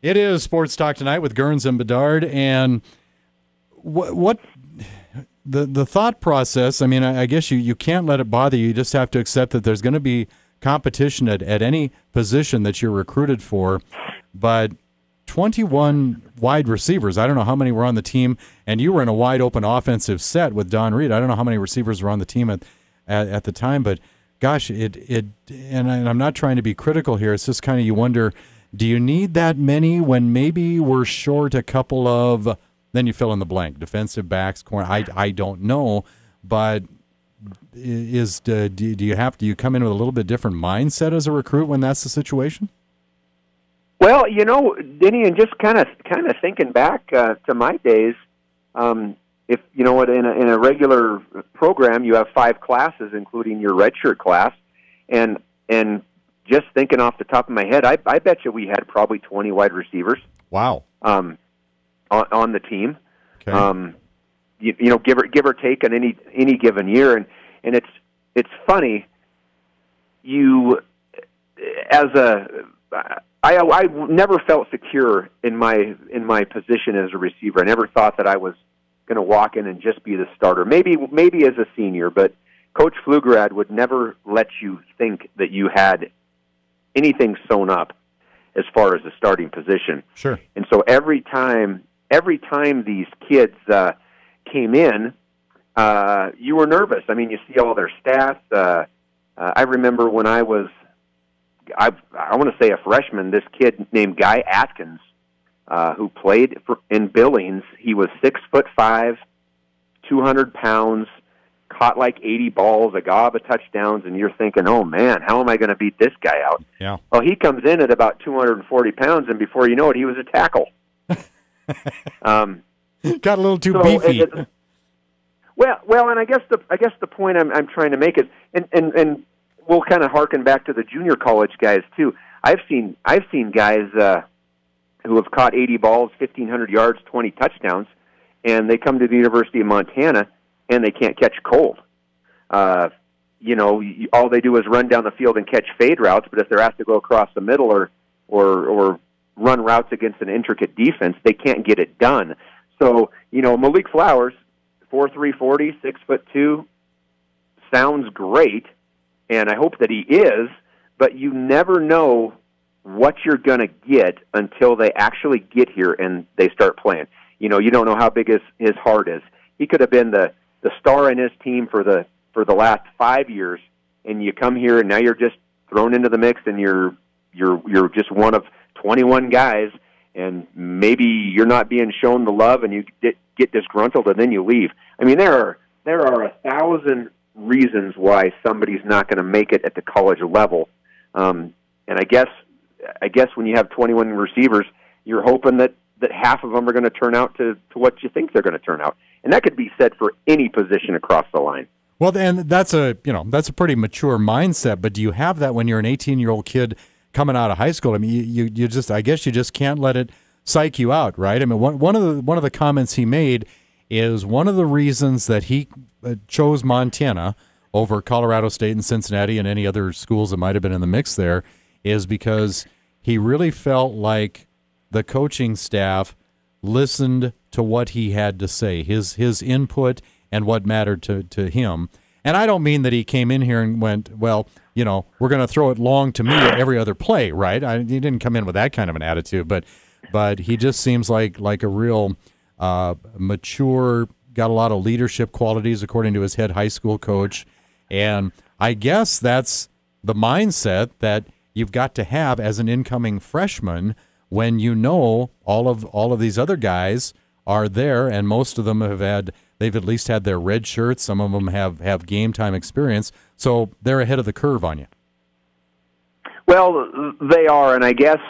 It is Sports Talk Tonight with Gurnsey and Bedard, and what the thought process, I mean, I guess you can't let it bother you. You just have to accept that there's going to be competition at any position that you're recruited for, but 21 wide receivers, I don't know how many were on the team, and you were in a wide-open offensive set with Don Reed. I don't know how many receivers were on the team at the time, but gosh, and I'm not trying to be critical here. It's just kind of you wonder, do you need that many when maybe we're short a couple of, then you fill in the blank, defensive backs, corner, I don't know, but do you come in with a little bit different mindset as a recruit when that's the situation? Well, Denny, and just kind of thinking back to my days, if in a regular program you have 5 classes, including your redshirt class, and just thinking off the top of my head, I bet you we had probably 20 wide receivers. Wow. On the team, okay. Give or take on any given year, and it's funny. I never felt secure in my position as a receiver. I never thought that I was going to walk in and just be the starter. Maybe as a senior, but Coach Pflugerad would never let you think that you had anything sewn up as far as the starting position. Sure. And so every time these kids came in, you were nervous. I mean, you see all their stats. I remember when I was, I want to say a freshman, this kid named Guy Atkins, who played in Billings. He was 6'5", 200 pounds, caught like 80 balls, a gob of touchdowns, and you're thinking, oh man, how am I going to beat this guy out? Yeah. Well, he comes in at about 240 pounds, and before you know it, he was a tackle. Got a little too beefy. Well, and I guess the point I'm trying to make is, and we'll kind of harken back to the junior college guys too. I've seen guys who have caught 80 balls, 1,500 yards, 20 touchdowns, and they come to the University of Montana and they can't catch cold. All they do is run down the field and catch fade routes, but if they're asked to go across the middle or run routes against an intricate defense, they can't get it done. So, Malik Flowers, 4'3", 40, 6'2", sounds great, and I hope that he is, but you never know what you're going to get until they actually get here and they start playing. You don't know how big his heart is. He could have been the star in his team for the last 5 years, and you come here and now you're just thrown into the mix, and you're just one of 21 guys, and maybe you're not being shown the love, and you get disgruntled, and then you leave. I mean, there are 1,000 reasons why somebody's not going to make it at the college level, and I guess when you have 21 receivers, you're hoping that half of them are going to turn out to what you think they're going to turn out, and that could be said for any position across the line. Well, and that's a pretty mature mindset. But do you have that when you're an 18-year-old kid coming out of high school? I mean, you just can't let it psych you out, right? I mean, one of the comments he made is one of the reasons that he chose Montana over Colorado State and Cincinnati and any other schools that might have been in the mix there is because he really felt like the coaching staff listened to what he had to say, his input and what mattered to him. And I don't mean that he came in here and went, well, we're going to throw it long to me every other play, right? He didn't come in with that kind of an attitude, but he just seems like a real mature, got a lot of leadership qualities according to his head high school coach. And I guess that's the mindset that you've got to have as an incoming freshman when all of these other guys are there, and most of them they've at least had their red shirts. Some of them have game time experience, so they're ahead of the curve on you. Well, they are, and I guess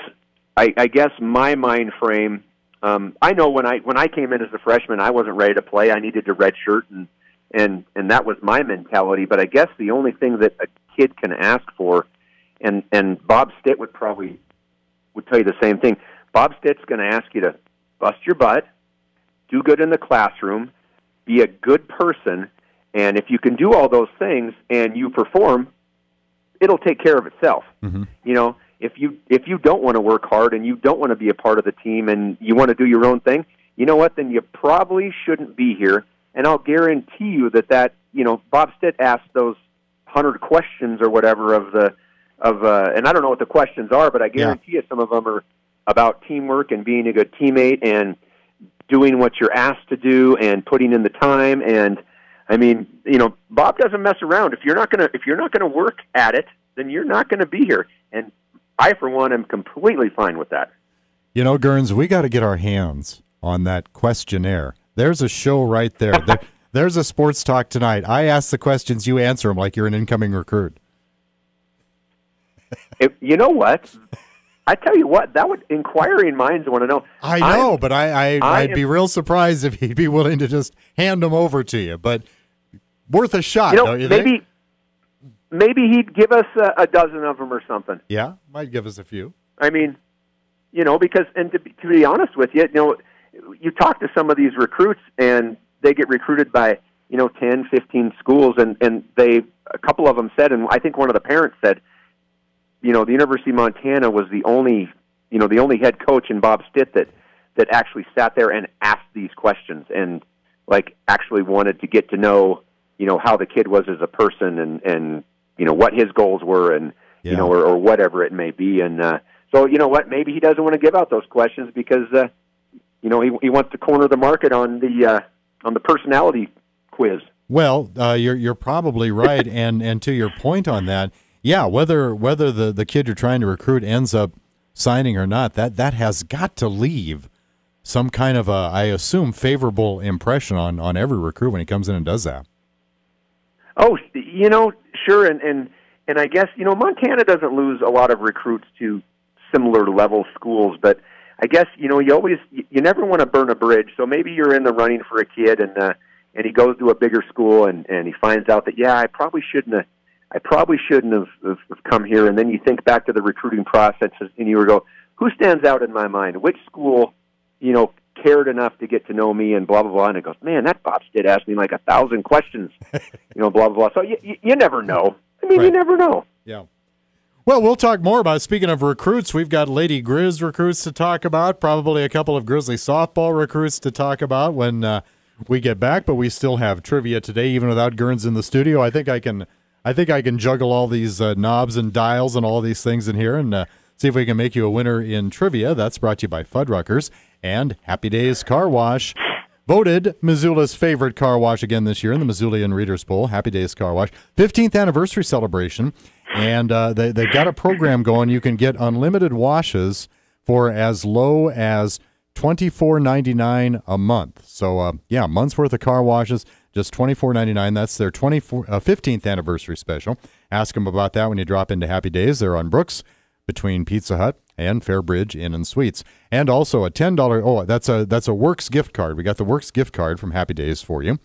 my mind frame. I know when I came in as a freshman, I wasn't ready to play. I needed to redshirt, and that was my mentality. But I guess the only thing that a kid can ask for, and Bob Stitt would tell you the same thing. Bob Stitt's going to ask you to bust your butt, do good in the classroom, be a good person, and if you can do all those things and you perform, it'll take care of itself. Mm-hmm. if you don't want to work hard and you don't want to be a part of the team and you want to do your own thing, you know what? Then you probably shouldn't be here. And I'll guarantee you that Bob Stitt asked those 100 questions or whatever and I don't know what the questions are, but I guarantee you some of them are about teamwork and being a good teammate and doing what you're asked to do and putting in the time. And I mean, Bob doesn't mess around. If you're not gonna work at it, then you're not gonna be here. And I, for one, am completely fine with that. Gurns, we got to get our hands on that questionnaire. There's a show right there. There's a Sports Talk Tonight. I ask the questions, you answer them like you're an incoming recruit. You know what? I tell you what, inquiring minds want to know. I know, but I'd be real surprised if he'd be willing to just hand them over to you. But worth a shot, don't you think? Maybe he'd give us a dozen of them or something. Yeah, might give us a few. I mean, because, and to be honest with you, you talk to some of these recruits and they get recruited by 10, 15 schools, and a couple of them said, and I think one of the parents said, the University of Montana was the only head coach in Bob Stitt that actually sat there and asked these questions and actually wanted to get to know how the kid was as a person and what his goals were and or whatever it may be. And so you know what, maybe he doesn't want to give out those questions because he wants to corner the market on the personality quiz. Well, you're probably right, and to your point on that. Yeah, whether the kid you're trying to recruit ends up signing or not, that has got to leave some kind of I assume, favorable impression on every recruit when he comes in and does that. Oh, sure, and I guess Montana doesn't lose a lot of recruits to similar level schools, but I guess you never want to burn a bridge. So maybe you're in the running for a kid, and he goes to a bigger school, and he finds out that I probably shouldn't have come here. And then you think back to the recruiting process, and you go, who stands out in my mind? Which school, cared enough to get to know me and blah, blah, blah. And it goes, man, that Bob Stitt asked me 1,000 questions, blah, blah, blah. So you never know. I mean, right. You never know. Yeah. Well, we'll talk more about, speaking of recruits, we've got Lady Grizz recruits to talk about, probably a couple of Grizzly softball recruits to talk about when we get back, but we still have trivia today, even without Gurns in the studio. I think I can juggle all these knobs and dials and all these things in here and see if we can make you a winner in trivia. That's brought to you by Fuddruckers and Happy Days Car Wash. Voted Missoula's favorite car wash again this year in the Missoulian Readers Poll. Happy Days Car Wash. 15th anniversary celebration. And they've got a program going. You can get unlimited washes for as low as $24.99 a month. So, a month's worth of car washes, just $24.99. That's their 15th anniversary special. Ask them about that when you drop into Happy Days. They're on Brooks between Pizza Hut and Fairbridge Inn and Suites. And also a $10, that's a Works gift card. We got the Works gift card from Happy Days for you,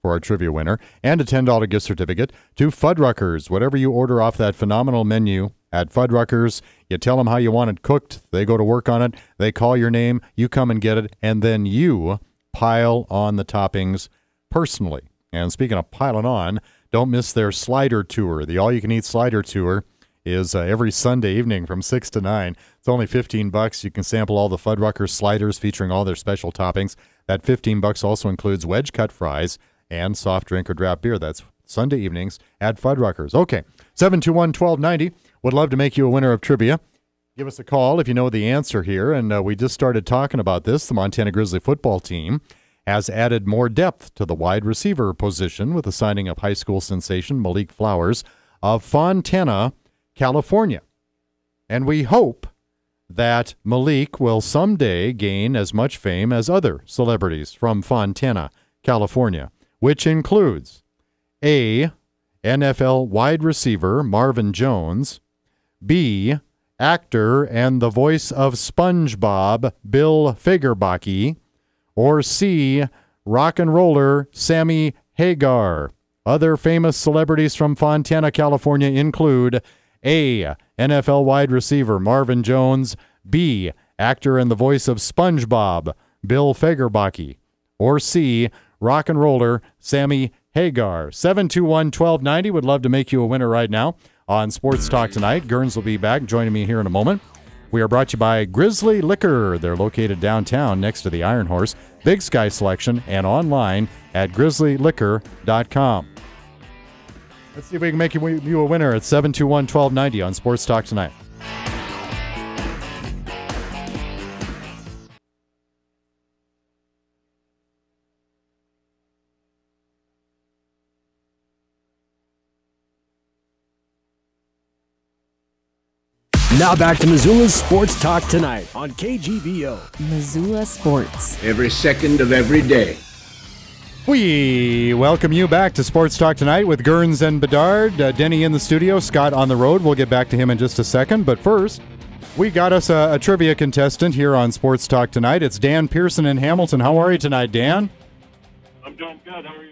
for our trivia winner, and a $10 gift certificate to Fuddruckers. Whatever you order off that phenomenal menu at Fuddruckers, you tell them how you want it cooked, they go to work on it, they call your name, you come and get it, and then you pile on the toppings personally. And speaking of piling on, don't miss their slider tour. The all-you-can-eat slider tour is every Sunday evening from 6 to 9. It's only $15. You can sample all the Fuddruckers sliders featuring all their special toppings. That $15 also includes wedge-cut fries and soft drink or draft beer. That's Sunday evenings at Fuddruckers. Okay, 721-1290. Would love to make you a winner of trivia. Give us a call if you know the answer here. And we just started talking about this. The Montana Grizzly football team has added more depth to the wide receiver position with the signing of high school sensation Malik Flowers of Fontana, California. And we hope that Malik will someday gain as much fame as other celebrities from Fontana, California, which includes A, NFL wide receiver Marvin Jones, B, actor and the voice of SpongeBob Bill Fagerbakke, or C, rock and roller Sammy Hagar. Other famous celebrities from Fontana, California include A, NFL wide receiver Marvin Jones, B, actor and the voice of SpongeBob Bill Fagerbakke, or C, rock and roller Sammy Hagar. 721-1290 would love to make you a winner right now on Sports Talk Tonight. Gurns will be back joining me here in a moment. We are brought to you by Grizzly Liquor. They're located downtown next to the Iron Horse. Big Sky selection and online at grizzlyliquor.com. Let's see if we can make you a winner at 721-1290 on Sports Talk Tonight. Now back to Missoula's Sports Talk Tonight on KGVO. Missoula Sports. Every second of every day. We welcome you back to Sports Talk Tonight with Gurns and Bedard. Denny in the studio, Scott on the road. We'll get back to him in just a second. But first, we got us a trivia contestant here on Sports Talk Tonight. It's Dan Pearson in Hamilton. How are you tonight, Dan? I'm doing good. How are you?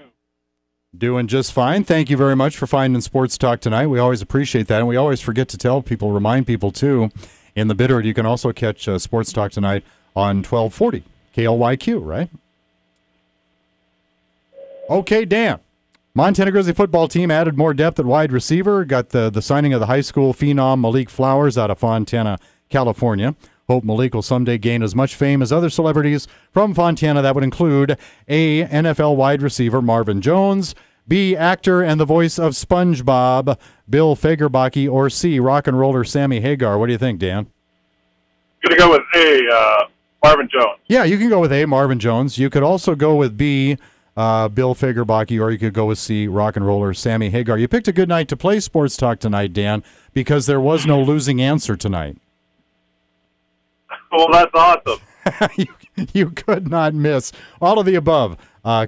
Doing just fine. Thank you very much for finding Sports Talk Tonight. We always appreciate that. And we always forget to tell people, remind people, too, in the Bedard, you can also catch Sports Talk Tonight on 1240 KLYQ, right? Okay, Dan. Montana Grizzly football team added more depth at wide receiver. Got the signing of the high school phenom Malik Flowers out of Fontana, California. Hope Malik will someday gain as much fame as other celebrities from Fontana. That would include A, NFL wide receiver Marvin Jones, B, actor and the voice of SpongeBob, Bill Fagerbakke, or C, rock and roller Sammy Hagar. What do you think, Dan? Gonna go with A, Marvin Jones. Yeah, you can go with A, Marvin Jones. You could also go with B, Bill Fagerbakke, or you could go with C, rock and roller Sammy Hagar. You picked a good night to play Sports Talk Tonight, Dan, because there was no losing answer tonight. Well, that's awesome. You could not miss. All of the above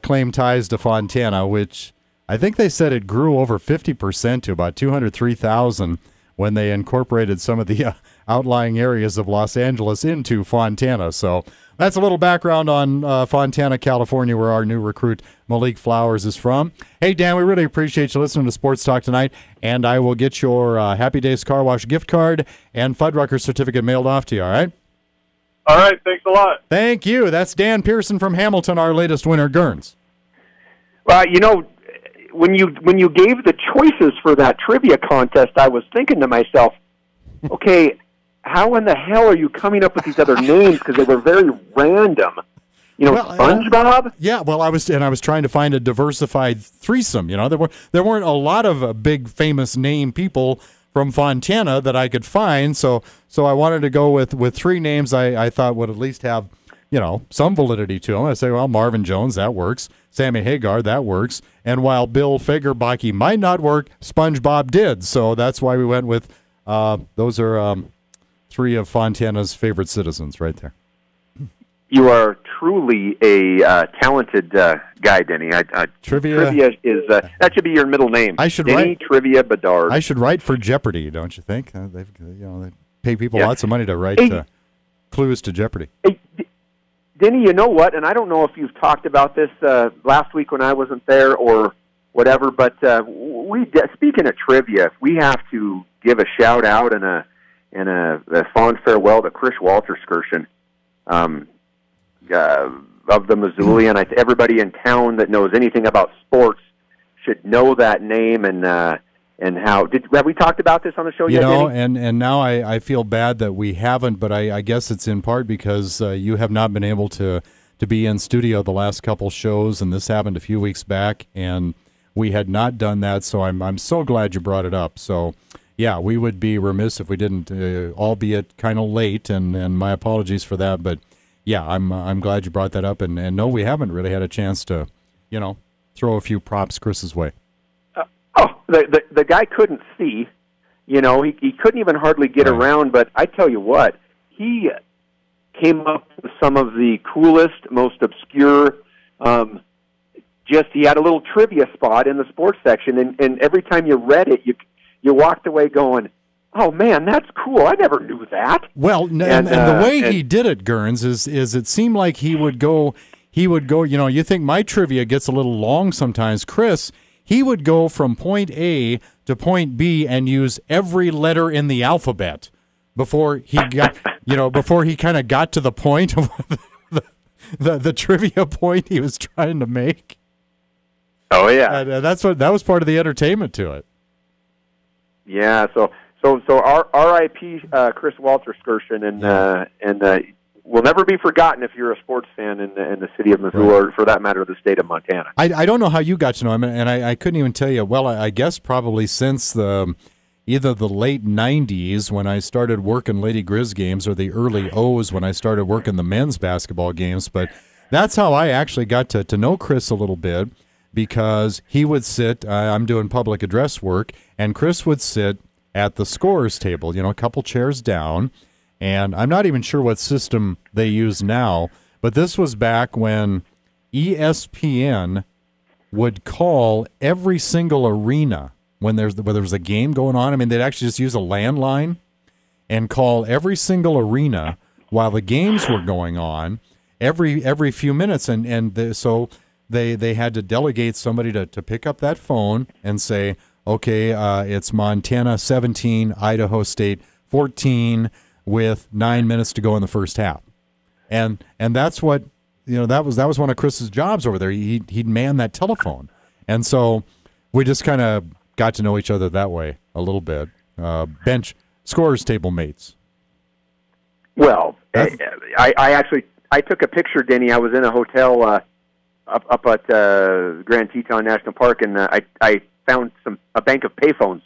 claim ties to Fontana, which I think they said it grew over 50% to about 203,000 when they incorporated some of the outlying areas of Los Angeles into Fontana. So that's a little background on Fontana, California, where our new recruit Malik Flowers is from. Hey, Dan, we really appreciate you listening to Sports Talk Tonight, and I will get your Happy Days Car Wash gift card and Fuddruckers certificate mailed off to you, all right? All right, thanks a lot. Thank you. That's Dan Pearson from Hamilton, our latest winner, Gurns. Well, you know, when you gave the choices for that trivia contest, I was thinking to myself, okay, how in the hell are you coming up with these other names? Because they were very random. You know, well, SpongeBob? Yeah, well, I was trying to find a diversified threesome. You know, there weren't a lot of big famous name people from Fontana that I could find, so I wanted to go with three names I thought would at least have, you know, some validity to them. I say, well, Marvin Jones, that works. Sammy Hagar, that works. And while Bill Fagerbakke might not work, SpongeBob did. So that's why we went with those are three of Fontana's favorite citizens right there. You are truly a talented guy, Denny. Trivia is that should be your middle name. Denny Trivia Bedard. I should write for Jeopardy, don't you think? They pay people lots of money to write clues to Jeopardy. Hey, Denny, you know what? And I don't know if you've talked about this last week when I wasn't there or whatever, but speaking of trivia, we have to give a shout out and a fond farewell to Chris Walter-Skirschen. Of the Missoulian. Everybody in town that knows anything about sports should know that name and how. Have we talked about this on the show yet? You know, Denny? and now I feel bad that we haven't, but I guess it's in part because you have not been able to be in studio the last couple shows, and this happened a few weeks back, and we had not done that, so I'm so glad you brought it up. So, yeah, we would be remiss if we didn't, albeit kind of late, and my apologies for that, but yeah, I'm glad you brought that up, and no, we haven't really had a chance to, you know, throw a few props Chris's way. The guy couldn't see, you know, he couldn't even hardly get around, but I tell you what, he came up with some of the coolest, most obscure, he had a little trivia spot in the sports section, and every time you read it, you walked away going, oh, man, that's cool. I never knew that. Well, and the way he did it, Gurns, is it seemed like he would go, you know, you think my trivia gets a little long sometimes. Chris, he would go from point A to point B and use every letter in the alphabet before he got, you know, before he kind of got to the point of the trivia point he was trying to make. Oh, yeah. And that was part of the entertainment to it. Yeah, so R.I.P. Chris Walter Skirschen, and will never be forgotten if you're a sports fan in the city of Missoula, or for that matter, the state of Montana. I don't know how you got to know him, and I couldn't even tell you. Well, I guess probably since either the late 90s when I started working Lady Grizz games, or the early O's when I started working the men's basketball games. But that's how I actually got to know Chris a little bit, because he would sit, I'm doing public address work, and Chris would sit at the scorer's table, a couple chairs down, and I'm not even sure what system they use now, but this was back when ESPN would call every single arena when there was a game going on. I mean, they'd actually just use a landline and call every single arena while the games were going on every few minutes, so they had to delegate somebody to pick up that phone and say, okay, it's Montana 17, Idaho State 14, with 9 minutes to go in the first half, and that's what that was one of Chris's jobs over there. He'd man that telephone, and so we just kind of got to know each other that way a little bit. Bench scorers table mates. Well, I took a picture, Denny. I was in a hotel up at Grand Teton National Park, and I found a bank of payphones.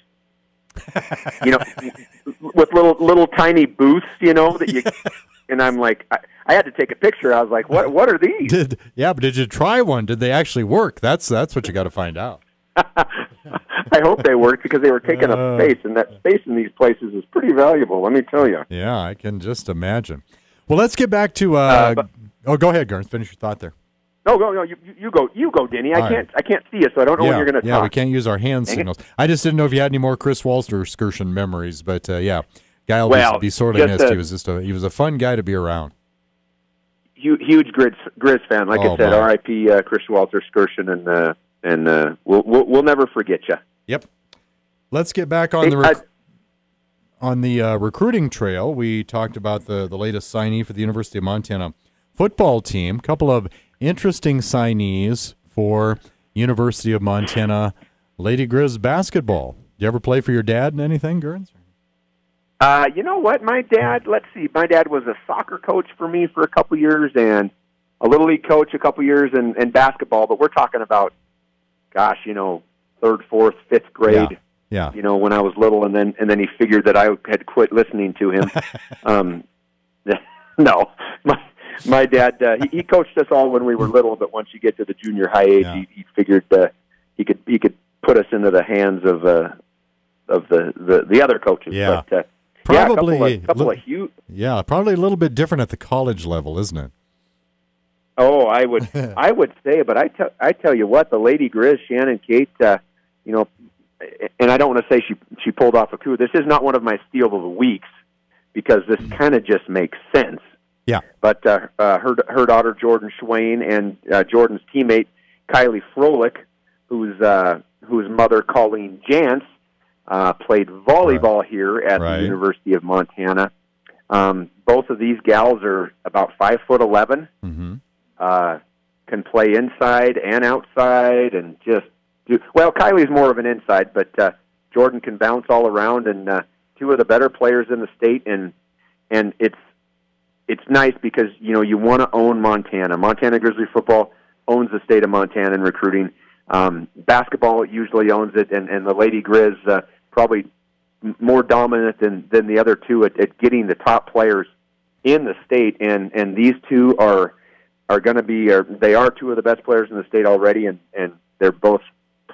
With little tiny booths, that you. And I'm like, I had to take a picture. I was like, what are these? But did you try one? Did they actually work? That's what you got to find out. I hope they worked, because they were taking up space, and that space in these places is pretty valuable, let me tell you. Yeah, I can just imagine. Well, let's get back to. Go ahead, Garth. Finish your thought there. No, you go, Denny. I can't see you, so I don't know when you're going to talk. Yeah, we can't use our hand signals. I just didn't know if you had any more Chris Walter Skirschen memories, but guy will be sorely missed. He was a fun guy to be around. Huge Grizz fan, like I said. R.I.P. Chris Walter Skirschen, and we'll never forget you. Yep. Let's get back on the recruiting trail. We talked about the latest signee for the University of Montana football team. Couple of interesting signees for University of Montana Lady Grizz basketball. Did you ever play for your dad in anything, Gurns? You know what? My dad was a soccer coach for me for a couple years, and a Little League coach a couple years in basketball, but we're talking about, third, fourth, fifth grade. Yeah. When I was little, and then he figured that I had quit listening to him. No, my dad, he coached us all when we were little, but once you get to the junior high age, he figured he could put us into the hands of the other coaches. Yeah. But, probably a couple of huge. Yeah, probably a little bit different at the college level, isn't it? Oh, I would say, but I tell you what, the Lady Grizz, Shannon Kate, and I don't want to say she pulled off a coup. This is not one of my steal of the weeks, because this kind of just makes sense. Yeah. But her daughter Jordan Schwain and Jordan's teammate Kylie Froelich, whose mother Colleen Jantz played volleyball here at the University of Montana. Both of these gals are about 5'11". Mm-hmm. Can play inside and outside, and just Kylie's more of an inside, but Jordan can bounce all around, and two of the better players in the state, and it's nice because you want to own Montana. Montana Grizzly football owns the state of Montana in recruiting. Basketball usually owns it, and the Lady Grizz probably more dominant than the other two at getting the top players in the state, and these two are going to be they are two of the best players in the state already, and they're both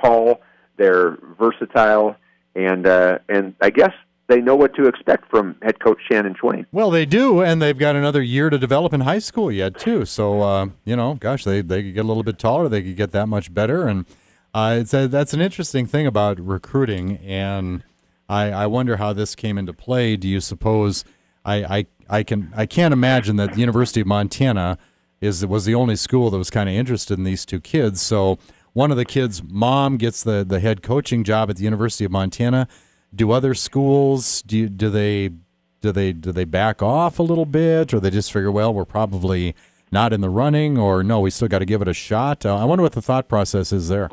tall, they're versatile, and I guess they know what to expect from head coach Shannon Schwain. Well, they do, and they've got another year to develop in high school yet too. So they could get a little bit taller, they could get that much better, and that's an interesting thing about recruiting, and I wonder how this came into play. Do you suppose I can't imagine that the University of Montana was the only school that was kind of interested in these two kids. So one of the kids' mom gets the head coaching job at the University of Montana. Do other schools do they back off a little bit, or they just figure, well, we're probably not in the running, or no, we still got to give it a shot? I wonder what the thought process is there.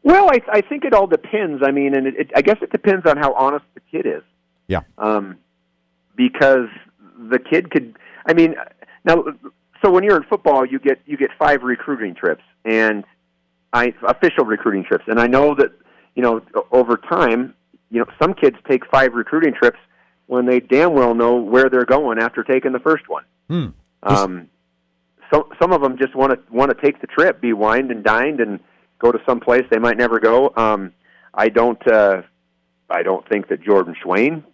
Well, I think it all depends. I mean, and I guess it depends on how honest the kid is. Yeah. Because the kid could. I mean, now, so when you're in football, you get 5 recruiting trips and official recruiting trips, and I know that over time, some kids take 5 recruiting trips when they damn well know where they're going after taking the first one. So some of them just want to take the trip, be wined and dined, and go to some place they might never go. I don't think that Jordan Schwain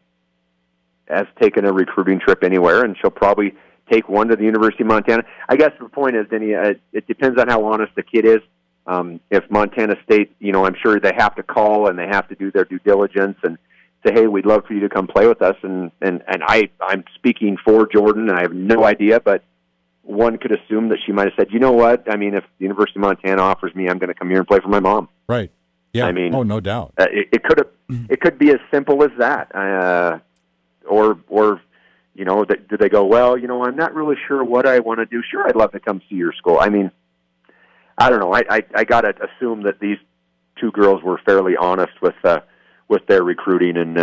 has taken a recruiting trip anywhere, and she'll probably take one to the University of Montana. I guess the point is, Denny, it depends on how honest the kid is. If Montana State, I'm sure they have to call and they have to do their due diligence and say, hey, we'd love for you to come play with us. And I'm speaking for Jordan, and I have no idea, but one could assume that she might have said, you know what? I mean, if the University of Montana offers me, I'm going to come here and play for my mom. Right. Yeah. I mean, no doubt. It could be as simple as that. Or do they go, well, I'm not really sure what I want to do. Sure, I'd love to come see your school. I mean, I don't know. I got to assume that these 2 girls were fairly honest with their recruiting, and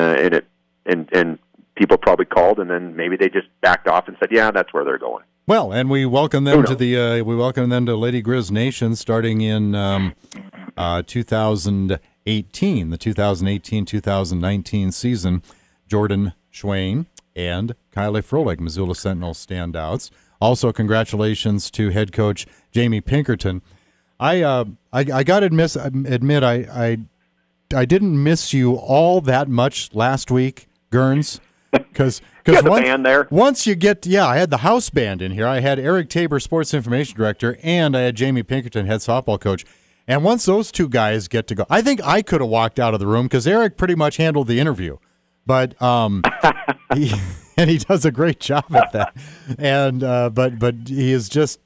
people probably called, and then maybe they just backed off and said, yeah, that's where they're going. Well, and we welcome them to Lady Grizz Nation starting in 2018, the 2018-2019 season. Jordan Schwain and Kylie Froelich, Missoula Sentinel standouts. Also, congratulations to head coach Jamie Pinkerton. I got to admit I didn't miss you all that much last week, Gurns, because once you get I had the house band in here. I had Eric Tabor, sports information director, and I had Jamie Pinkerton, head softball coach. And once those 2 guys get to go, I think I could have walked out of the room because Eric pretty much handled the interview, but he does a great job at that. And but he is just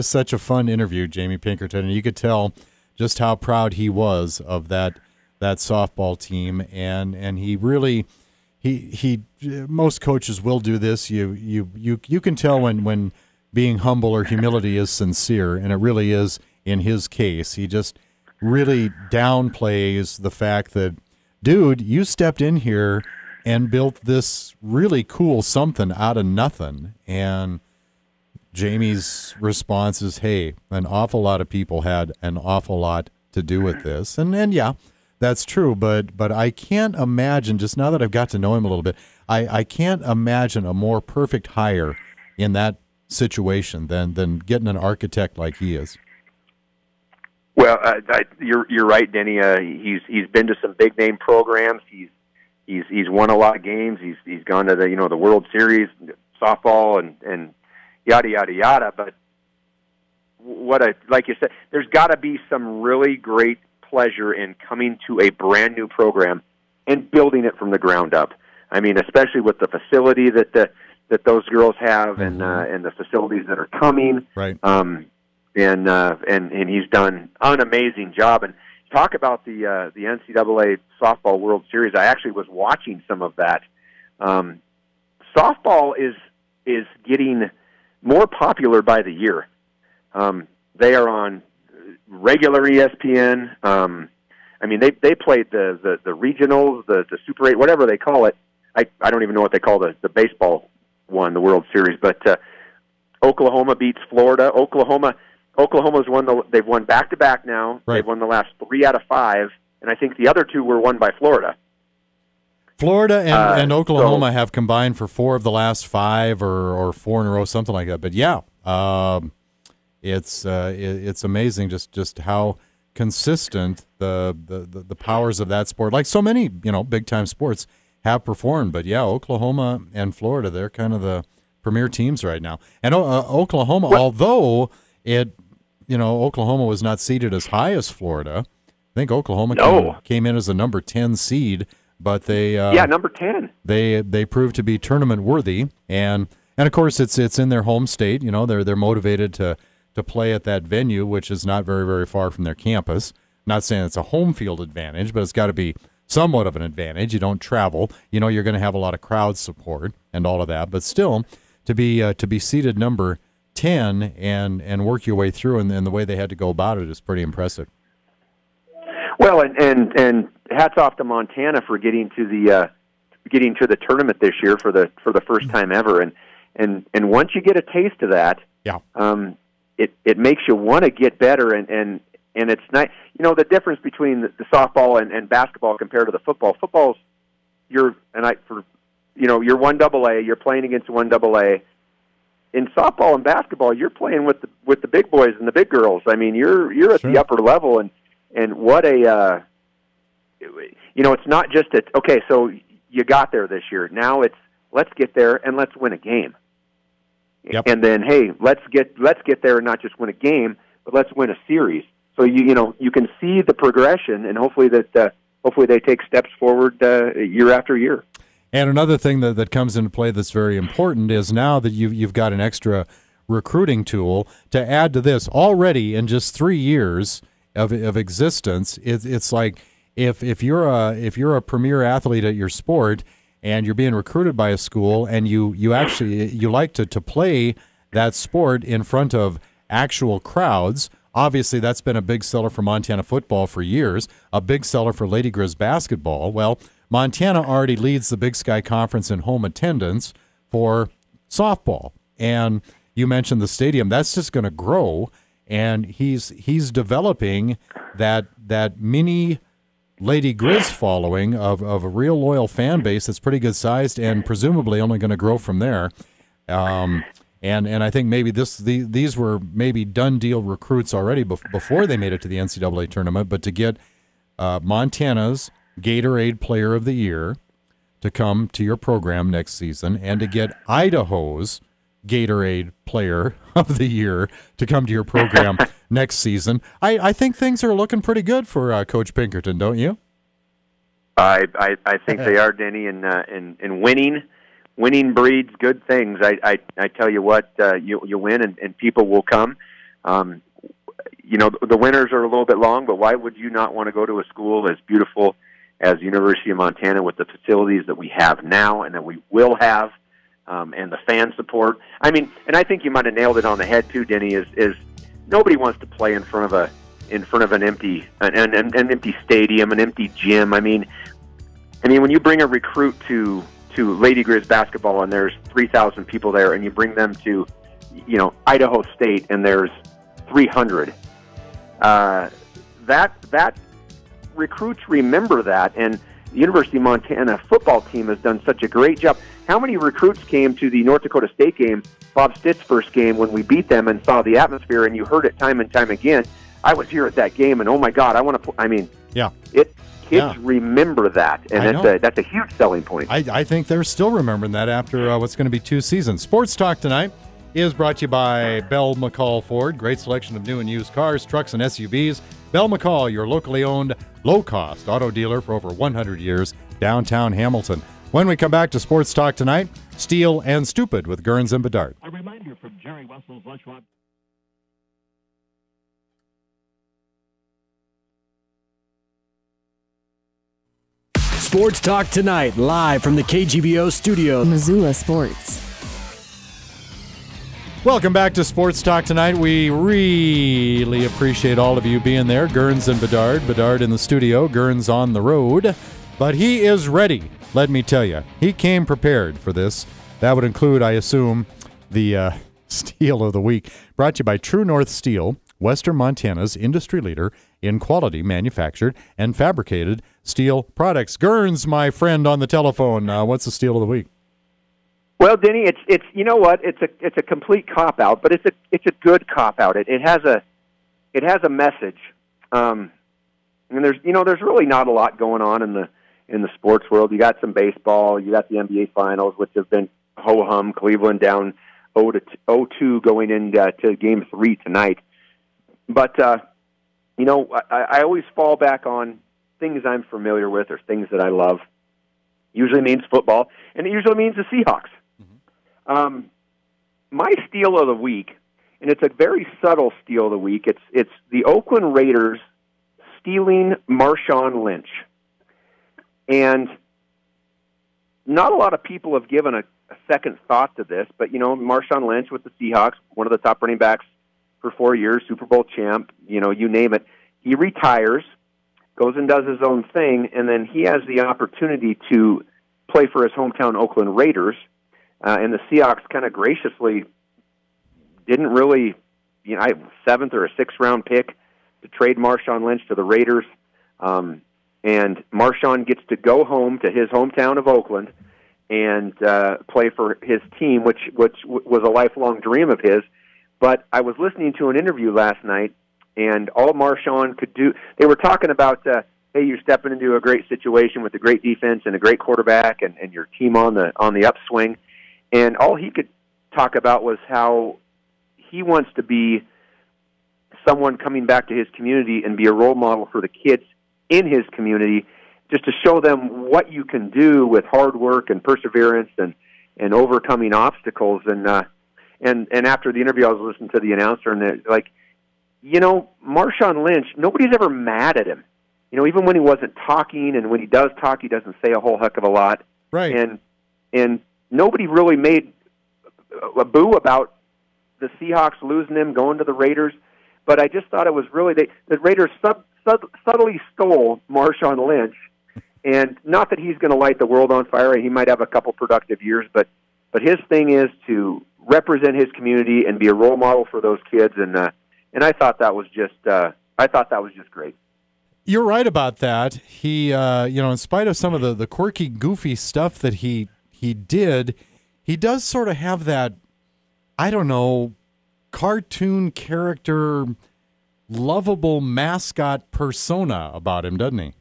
such a fun interview, Jamie Pinkerton, and you could tell just how proud he was of that softball team, and he really he most coaches will do this. You can tell when being humble or humility is sincere, and it really is in his case. He just really downplays the fact that, dude, you stepped in here and built this really cool something out of nothing. And Jamie's response is, hey, an awful lot of people had an awful lot to do with this. And yeah, that's true, but I can't imagine, just now that I've got to know him a little bit, I can't imagine a more perfect hire in that situation than getting an architect like he is. Well, you're right, Denny. He's been to some big name programs. He's won a lot of games. He's gone to the World Series, softball, and yada yada yada. But like you said, there's got to be some really great pleasure in coming to a brand new program and building it from the ground up. I mean, especially with the facility that those girls have, and the facilities that are coming. Right. And he's done an amazing job. And talk about the NCAA Softball World Series. I actually was watching some of that. Softball is getting more popular by the year. They are on regular ESPN. I mean, they played the regionals, the Super 8, whatever they call it. I don't even know what they call the baseball one, the World Series. But Oklahoma beats Florida. Oklahoma's won they've won back-to-back now. Right. They've won the last 3 out of 5, and I think the other 2 were won by Florida. Florida and Oklahoma have combined for 4 of the last 5 or 4 in a row, something like that. But yeah, it's amazing just how consistent the powers of that sport, like so many big-time sports, have performed. But yeah, Oklahoma and Florida, they're kind of the premier teams right now. And Oklahoma, although Oklahoma was not seeded as high as Florida. I think Oklahoma came in as a number 10 seed, but they number 10. They proved to be tournament worthy, and of course it's in their home state. They're motivated to play at that venue, which is not very, very far from their campus. Not saying it's a home field advantage, but it's got to be somewhat of an advantage. You don't travel. You're going to have a lot of crowd support and all of that, but still to be seated number 10 and work your way through, and the way they had to go about it is pretty impressive. Well, and hats off to Montana for getting to the tournament this year for the first time ever. And once you get a taste of that, yeah, it makes you want to get better. And it's nice. You know, the difference between the softball and basketball compared to the football. Football's you're 1AA. You're playing against 1AA. In softball and basketball, you're playing with the big boys and the big girls. I mean, you're at the upper level, and what a it's not just okay. So you got there this year. Now it's let's get there and let's win a game. Yep. And then hey, let's get there and not just win a game, but let's win a series. So you can see the progression, and hopefully they take steps forward year after year. And another thing that comes into play that's very important is now that you've got an extra recruiting tool to add to this. Already in just 3 years of existence, it's like if you're a premier athlete at your sport and you're being recruited by a school and you like to play that sport in front of actual crowds. Obviously, that's been a big seller for Montana football for years, a big seller for Lady Grizz basketball. Well, Montana already leads the Big Sky Conference in home attendance for softball. And you mentioned the stadium. That's just going to grow, and he's developing that mini Lady Grizz following of a real loyal fan base that's pretty good sized and presumably only going to grow from there. And I think maybe these were maybe done deal recruits already before they made it to the NCAA tournament, but to get Montana's Gatorade Player of the Year to come to your program next season, and to get Idaho's Gatorade Player of the Year to come to your program next season, I think things are looking pretty good for Coach Pinkerton, don't you? I think they are, Denny, and winning breeds good things. I tell you what, you win and people will come. The winters are a little bit long, but why would you not want to go to a school as beautiful as University of Montana with the facilities that we have now and that we will have, and the fan support? I mean, and I think you might have nailed it on the head too, Denny. Is nobody wants to play in front of an empty empty stadium, an empty gym. I mean, when you bring a recruit to Lady Grizz basketball and there's 3,000 people there, and you bring them to, Idaho State and there's 300. That recruits remember that, and the University of Montana football team has done such a great job. How many recruits came to the North Dakota State game, Bob Stitt's first game, when we beat them, and saw the atmosphere, and you heard it time and time again? I was here at that game, and oh my God, I want to. Kids remember that, and that's a huge selling point. I think they're still remembering that after what's going to be 2 seasons. Sports Talk tonight is brought to you by Bell McCall Ford. Great selection of new and used cars, trucks, and SUVs. Bell McCall, your locally owned, low-cost auto dealer for over 100 years, downtown Hamilton. When we come back to Sports Talk tonight, Steel and Stupid with Gurns and Bedard. A reminder from Jerry Russell's Lunch Rock. Sports Talk tonight, live from the KGVO studio. Missoula Sports. Welcome back to Sports Talk tonight. We really appreciate all of you being there. Gurns and Bedard. Bedard in the studio, Gurns on the road. But he is ready, let me tell you. He came prepared for this. That would include, I assume, the Steel of the Week. Brought to you by True North Steel, Western Montana's industry leader in quality manufactured and fabricated steel products. Gurns, my friend on the telephone. What's the Steel of the Week? Well, Denny, it's you know what? It's a complete cop out, but it's a good cop out. It has a message. And there's really not a lot going on in the sports world. You got some baseball, you got the NBA finals, which have been ho hum. Cleveland down 0-2 going into Game 3 tonight. But I always fall back on things I'm familiar with or things that I love. Usually means football, and it usually means the Seahawks. My Steel of the Week, and it's a very subtle Steel of the Week, it's the Oakland Raiders stealing Marshawn Lynch. And not a lot of people have given a second thought to this, but, Marshawn Lynch with the Seahawks, one of the top running backs for 4 years, Super Bowl champ, you name it. He retires, goes and does his own thing, and then he has the opportunity to play for his hometown Oakland Raiders, and the Seahawks kind of graciously didn't really, 7th or a 6th round pick to trade Marshawn Lynch to the Raiders, and Marshawn gets to go home to his hometown of Oakland and play for his team, which was a lifelong dream of his. But I was listening to an interview last night, and all Marshawn could do, they were talking about, hey, you're stepping into a great situation with a great defense and a great quarterback and your team on the upswing. And all he could talk about was how he wants to be someone coming back to his community and be a role model for the kids in his community, just to show them what you can do with hard work and perseverance and overcoming obstacles. And after the interview, I was listening to the announcer, and they're like, Marshawn Lynch, nobody's ever mad at him. Even when he wasn't talking, and when he does talk, he doesn't say a whole heck of a lot. Right. And nobody really made a boo about the Seahawks losing him, going to the Raiders. But I just thought it was really, the Raiders subtly stole Marshawn Lynch. And not that he's going to light the world on fire. He might have a couple productive years, but his thing is to represent his community and be a role model for those kids. And I thought that was just great. You're right about that. He, in spite of some of the quirky, goofy stuff that he did, he does sort of have that, cartoon character, lovable mascot persona about him, doesn't he?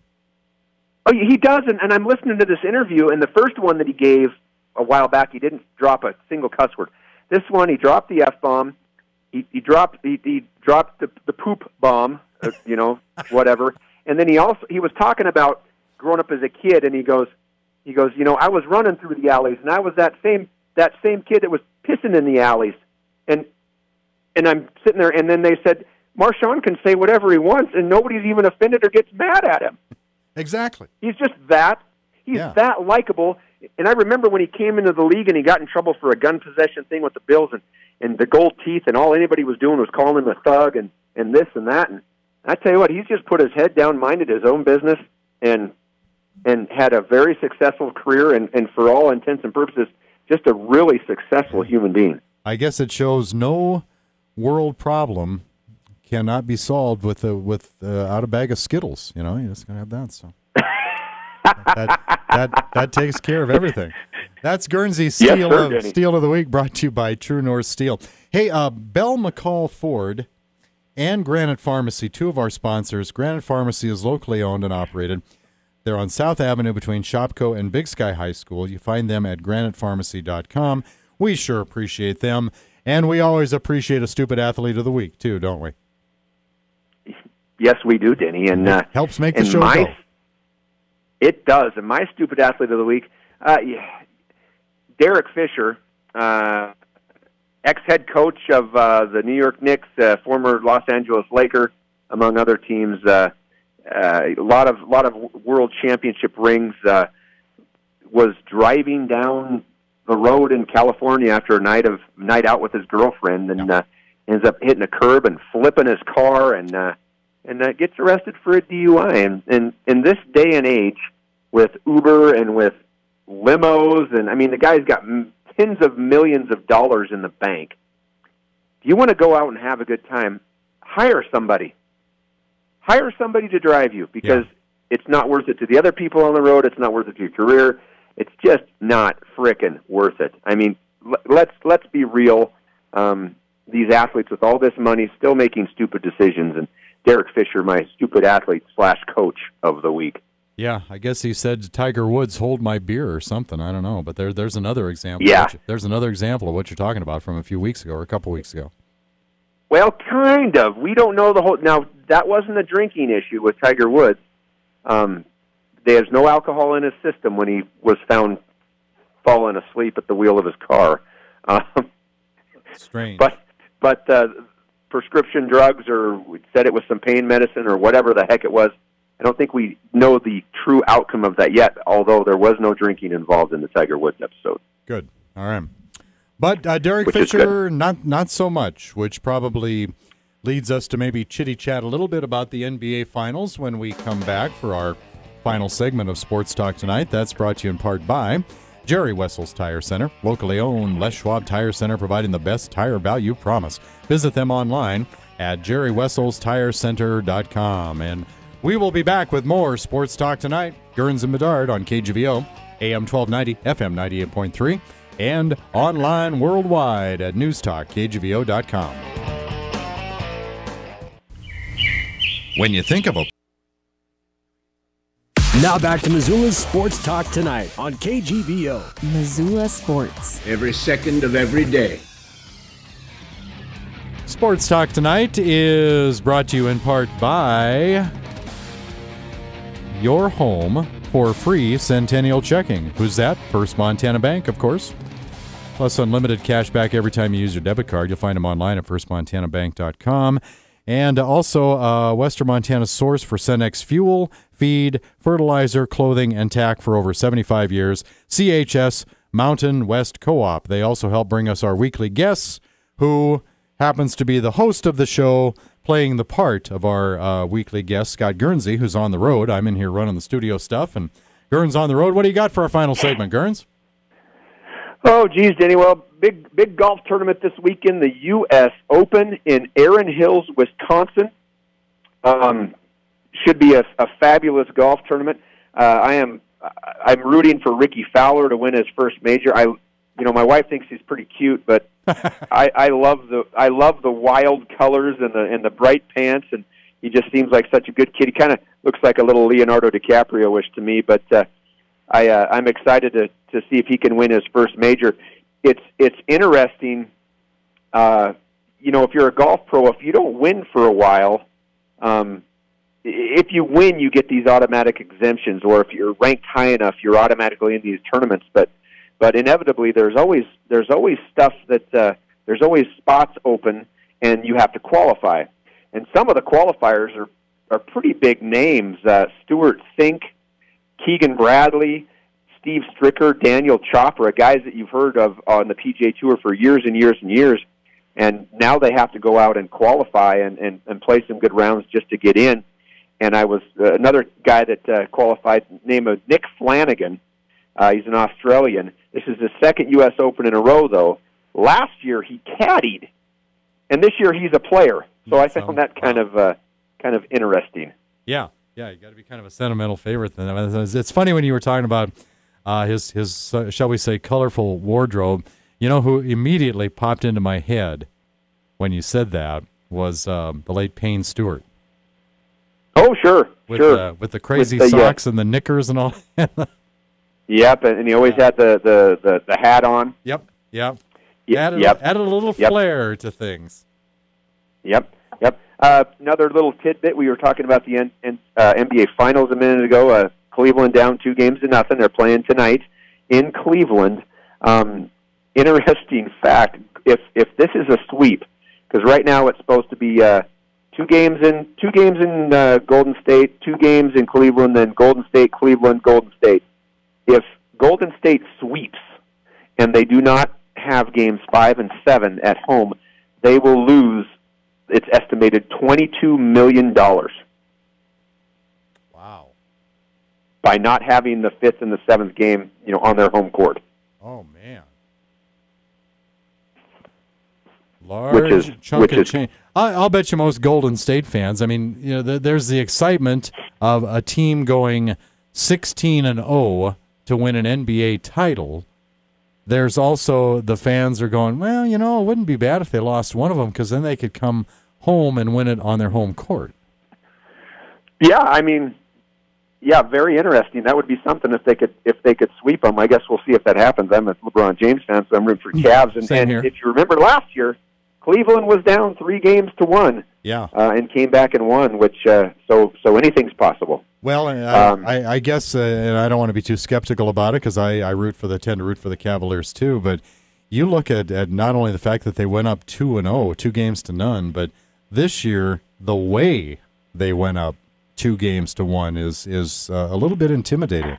Oh, he does, and I'm listening to this interview, and the first one that he gave a while back, he didn't drop a single cuss word. This one, he dropped the F-bomb, he dropped the poop bomb, whatever, and then he was talking about growing up as a kid, and he goes, I was running through the alleys, and I was that same kid that was pissing in the alleys, and I'm sitting there, and then they said, Marshawn can say whatever he wants, and nobody's even offended or gets mad at him. Exactly. He's just that. He's that likable. And I remember when he came into the league and he got in trouble for a gun possession thing with the Bills and the gold teeth, and all anybody was doing was calling him a thug and this and that. And I tell you what, he's just put his head down, minded his own business, and had a very successful career, and for all intents and purposes, just a really successful human being. I guess it shows no world problem cannot be solved with out a bag of Skittles. You're just gonna have that. So that takes care of everything. That's Gurnsey Steel of the Week, brought to you by True North Steel. Hey, Bell McCall Ford and Granite Pharmacy, two of our sponsors. Granite Pharmacy is locally owned and operated. They're on South Avenue between Shopko and Big Sky High School. You find them at granitepharmacy.com. We sure appreciate them, and we always appreciate a stupid athlete of the week too, don't we? Yes, we do, Denny, and helps make the show go. It does. And my stupid athlete of the week, Derek Fisher, ex-head coach of the New York Knicks, former Los Angeles Laker, among other teams. A lot of world championship rings. Was driving down the road in California after a night out with his girlfriend, and ends up hitting a curb and flipping his car, and gets arrested for a DUI. And in this day and age, with Uber and with limos, and I mean, the guy's got tens of millions of dollars in the bank. If you want to go out and have a good time, hire somebody. Hire somebody to drive you, because it's not worth it to the other people on the road. It's not worth it to your career. It's just not frickin' worth it. I mean, let's be real. These athletes with all this money still making stupid decisions, and Derek Fisher, my stupid athlete / coach of the week. Yeah, I guess he said to Tiger Woods, "Hold my beer" or something. I don't know, but there's another example. Yeah, there's another example of what you're talking about from a few weeks ago or a couple weeks ago. Well, kind of. We don't know the whole. Now, that wasn't a drinking issue with Tiger Woods. There's no alcohol in his system when he was found falling asleep at the wheel of his car. Strange. But prescription drugs, or said it was some pain medicine or whatever the heck it was. I don't think we know the true outcome of that yet, although there was no drinking involved in the Tiger Woods episode. Good. All right. But Derek Fisher, not so much, which probably leads us to maybe chitty-chat a little bit about the NBA Finals when we come back for our final segment of Sports Talk Tonight. That's brought to you in part by Jerry Wessel's Tire Center, locally owned Les Schwab Tire Center, providing the best tire value promise. Visit them online at jerrywesselstirecenter.com. And we will be back with more Sports Talk Tonight. Gurnsey and Bedard on KGVO, AM 1290, FM 98.3, and online worldwide at newstalk.kgvo.com. When you think of a... Now back to Missoula's Sports Talk Tonight on KGVO. Missoula Sports. Every second of every day. Sports Talk Tonight is brought to you in part by your home for free Centennial checking. Who's that? First Montana Bank, of course. Plus unlimited cash back every time you use your debit card. You'll find them online at firstmontanabank.com. And also Western Montana's source for Cenex fuel, feed, fertilizer, clothing, and tack for over 75 years. CHS Mountain West Co-op. They also help bring us our weekly guests, who happens to be the host of the show, playing the part of our weekly guest, Scott Gurnsey, who's on the road. I'm in here running the studio stuff, and Gurns on the road. What do you got for our final segment, Gurns? Oh, geez, Denny. Well, big golf tournament this weekend, the U.S. Open in Erin Hills, Wisconsin. Should be a fabulous golf tournament. I'm rooting for Ricky Fowler to win his first major. My wife thinks he's pretty cute, but I love the wild colors and the bright pants, and he just seems like such a good kid. He kind of looks like a little Leonardo DiCaprio-ish to me, but I'm excited to see if he can win his first major. It's interesting. If you're a golf pro, if you don't win for a while, if you win, you get these automatic exemptions, or if you're ranked high enough, you're automatically in these tournaments. But inevitably, there's always stuff that there's always spots open, and you have to qualify. And some of the qualifiers are pretty big names. Stuart Sink, Keegan Bradley, Steve Stricker, Daniel Chopra, guys that you've heard of on the PGA Tour for years and years and years. And now they have to go out and qualify and play some good rounds just to get in. And I was another guy that qualified, named Nick Flanagan. He's an Australian. This is his second U.S. Open in a row, though. Last year he caddied, and this year he's a player. So I found that kind of interesting. Yeah, you got to be kind of a sentimental favorite. It's funny when you were talking about his shall we say, colorful wardrobe. You know who immediately popped into my head when you said that was the late Payne Stewart. Oh, sure, with the crazy socks and the knickers and all. Yep, and he always had the hat on. Yep. Added a little flair to things. Yep. Another little tidbit, we were talking about the NBA Finals a minute ago. Cleveland down 2-0. They're playing tonight in Cleveland. Interesting fact, if this is a sweep, because right now it's supposed to be 2 games in Golden State, 2 games in Cleveland, then Golden State, Cleveland, Golden State. If Golden State sweeps and they do not have games 5 and 7 at home, they will lose, it's estimated, $22 million. Wow. By not having the 5th and the 7th game, on their home court. Oh, man. Large chunk of change. I'll bet you most Golden State fans, there's the excitement of a team going 16-0 to win an NBA title. There's also the fans are going, well, it wouldn't be bad if they lost one of them, because then they could come home and win it on their home court. Yeah, very interesting. That would be something if they could sweep them. I guess we'll see if that happens. I'm a LeBron James fan, so I'm rooting for Cavs. And if you remember last year, Cleveland was down 3-1. Yeah, and came back and won. Which so anything's possible. Well, I guess, and I don't want to be too skeptical about it, because I tend to root for the Cavaliers too. But you look at not only the fact that they went up 2-0, 2-0, but this year the way they went up 2-1 is a little bit intimidating.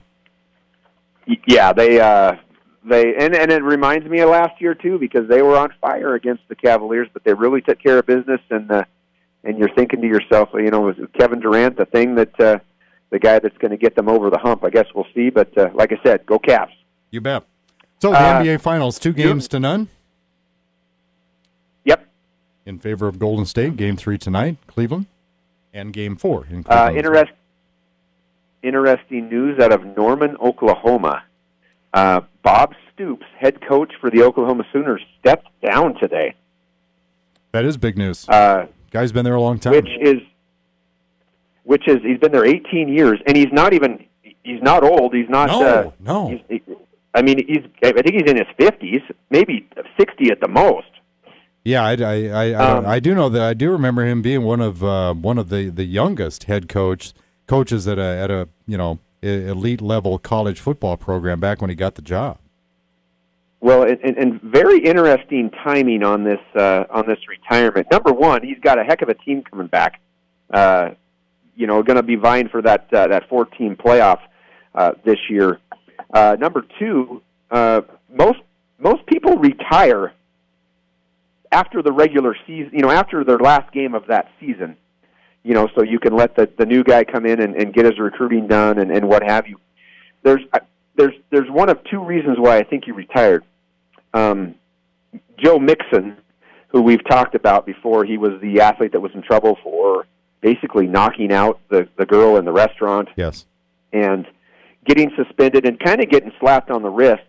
Yeah, they and it reminds me of last year too, because they were on fire against the Cavaliers, but they really took care of business, and and you're thinking to yourself, is Kevin Durant the thing that the guy that's going to get them over the hump? I guess we'll see. But like I said, go Cavs. You bet. So the NBA Finals, 2-0. Yep. In favor of Golden State. Game 3 tonight, Cleveland, and Game 4 in Cleveland. Interesting news out of Norman, Oklahoma. Bob Stoops, head coach for the Oklahoma Sooners, stepped down today. That is big news. Guy's been there a long time. Which is he's been there 18 years, and he's not old. He's not. No. I think he's in his 50s, maybe 60 at the most. Yeah, I do know that. I do remember him being one of the youngest head coaches at a elite level college football program back when he got the job. Well, and very interesting timing on this retirement. Number one, he's got a heck of a team coming back. Going to be vying for that 4-team playoff this year. Number two, most people retire after the regular season. After their last game of that season. So you can let the new guy come in and get his recruiting done and what have you. There's one of two reasons why I think he retired. Joe Mixon, who we've talked about before, he was the athlete that was in trouble for basically knocking out the girl in the restaurant. Yes. And getting suspended and kind of getting slapped on the wrist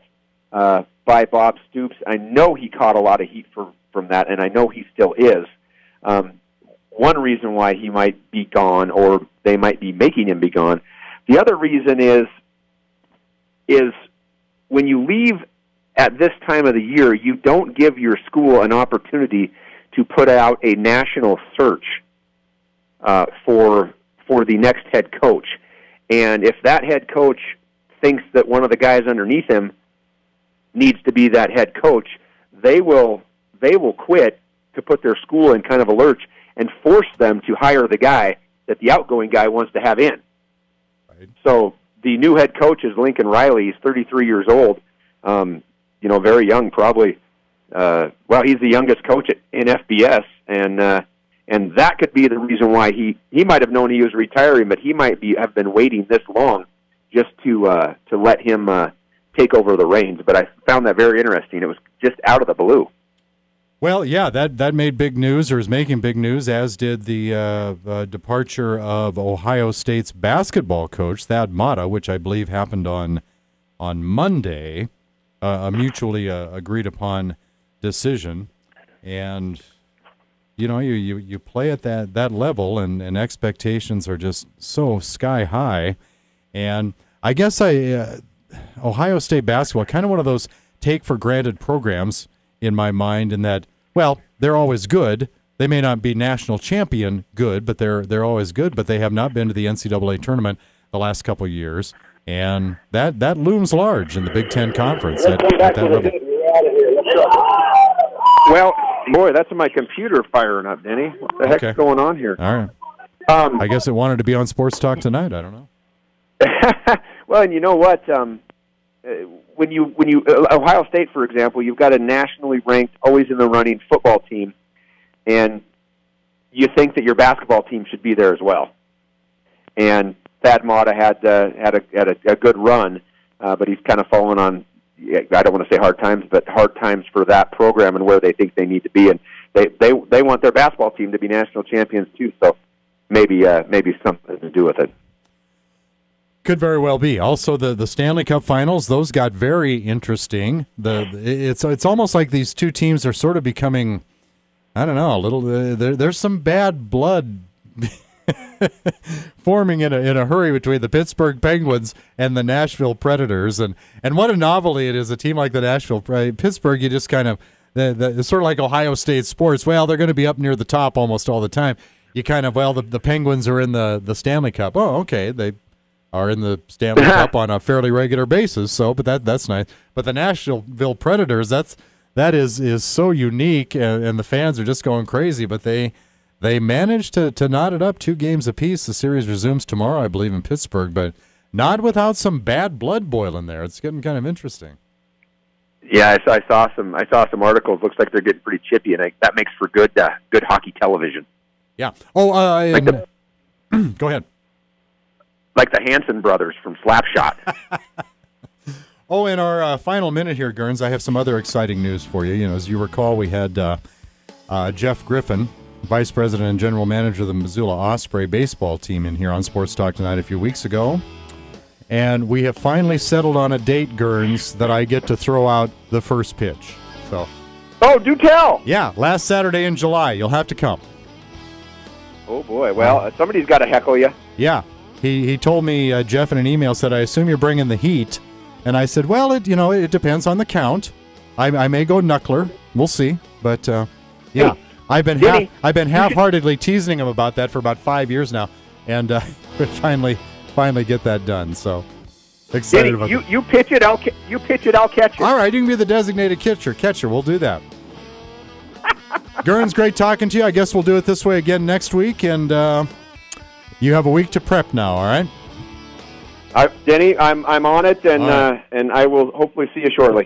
by Bob Stoops. I know he caught a lot of heat from that, and I know he still is. One reason why he might be gone, or they might be making him be gone. The other reason is when you leave at this time of the year, you don't give your school an opportunity to put out a national search for the next head coach. And if that head coach thinks that one of the guys underneath him needs to be that head coach, they will quit to put their school in kind of a lurch and force them to hire the guy that the outgoing guy wants to have in. Right. So the new head coach is Lincoln Riley. He's 33 years old, very young, probably. He's the youngest coach in FBS, and that could be the reason why he might have known he was retiring, but he might have been waiting this long just to let him take over the reins. But I found that very interesting. It was just out of the blue. Well, yeah, that made big news, or is making big news, as did the departure of Ohio State's basketball coach, Thad Matta, which I believe happened on Monday, a mutually agreed upon decision. And you play at that level, and expectations are just so sky high. And I guess Ohio State basketball, kind of one of those take for granted programs in my mind, in that, well, they're always good. They may not be national champion good, but they're always good. But they have not been to the NCAA tournament the last couple of years, and that looms large in the Big Ten Conference at that level. Well, boy, that's my computer firing up, Denny. What the heck's going on here? All right. I guess it wanted to be on Sports Talk tonight. I don't know. Well, and you know what? When you Ohio State, for example, you've got a nationally ranked, always in the running football team, and you think that your basketball team should be there as well. And Thad Matta had a good run, but he's kind of fallen on, I don't want to say hard times, but hard times for that program and where they think they need to be. And they want their basketball team to be national champions too. So maybe something to do with it. Could very well be. Also, the Stanley Cup Finals, those got very interesting. It's almost like these two teams are sort of becoming, I don't know, a little. There's some bad blood forming in a hurry between the Pittsburgh Penguins and the Nashville Predators, and what a novelty it is. A team like the Nashville Pittsburgh, you just kind of it's sort of like Ohio State sports. Well, they're going to be up near the top almost all the time. You kind of the Penguins are in the Stanley Cup. Oh, okay, they are in the Stanley Cup on a fairly regular basis. So, but that's nice. But the Nashville Predators, that is so unique, and the fans are just going crazy. But they managed to knot it up 2 games apiece. The series resumes tomorrow, I believe, in Pittsburgh, but not without some bad blood boiling there. It's getting kind of interesting. Yeah, I saw some articles. Looks like they're getting pretty chippy, and that makes for good hockey television. Yeah. Oh, Like go ahead. Like the Hanson brothers from Slapshot. Oh, in our final minute here, Gurns, I have some other exciting news for you. You know, as you recall, we had Jeff Griffin, Vice President and General Manager of the Missoula Osprey baseball team, in here on Sports Talk Tonight a few weeks ago. And we have finally settled on a date, Gurns, that I get to throw out the first pitch. So, Oh, do tell! yeah, last Saturday in July. You'll have to come. Oh, boy. Well, somebody's got to heckle you. Yeah. He told me, Jeff, in an email, said, I assume you're bringing the heat. And I said, well, it depends on the count. I may go knuckler. We'll see. But, yeah. Hey, I've been Denny, half-heartedly teasing him about that for about 5 years now. And we finally get that done. So, excited about Denny, you pitch it, I'll catch it. All right, you can be the designated catcher. We'll do that. Gurns, great talking to you. I guess we'll do it this way again next week, and you have a week to prep now, all right? Denny, I'm on it, and I will hopefully see you shortly.